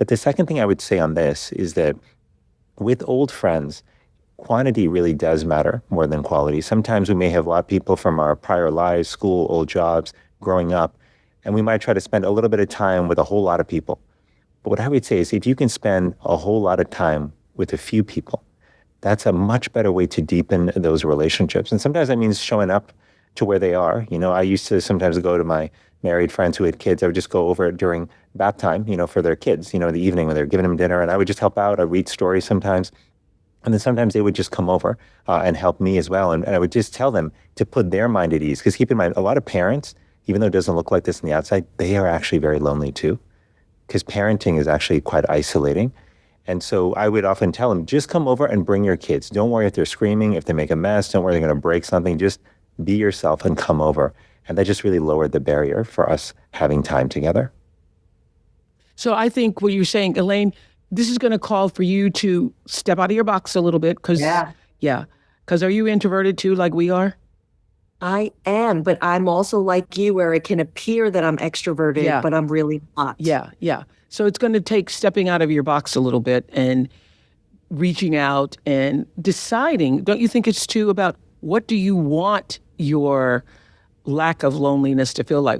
But the second thing I would say on this is that with old friends, quantity really does matter more than quality. Sometimes we may have a lot of people from our prior lives, school, old jobs, growing up, and we might try to spend a little bit of time with a whole lot of people. But what I would say is if you can spend a whole lot of time with a few people, that's a much better way to deepen those relationships. And sometimes that means showing up to where they are. I used to sometimes go to my married friends who had kids. I would just go over during bath time, for their kids, in the evening when they're giving them dinner. And I would just help out. I'd read stories sometimes. And then sometimes they would just come over and help me as well. And I would just tell them to put their mind at ease. Because keep in mind, a lot of parents, even though it doesn't look like this on the outside, they are actually very lonely too. Because parenting is actually quite isolating. And so I would often tell them, just come over and bring your kids. Don't worry if they're screaming, if they make a mess. Don't worry they're going to break something. Just be yourself and come over. And that just really lowered the barrier for us having time together. So I think what you're saying, Elaine, this is going to call for you to step out of your box a little bit. Because are you introverted too, like we are? I am, but I'm also like you, where it can appear that I'm extroverted, but I'm really not. Yeah. So it's going to take stepping out of your box a little bit and reaching out and deciding. Don't you think it's too about what do you want your lack of loneliness to feel like?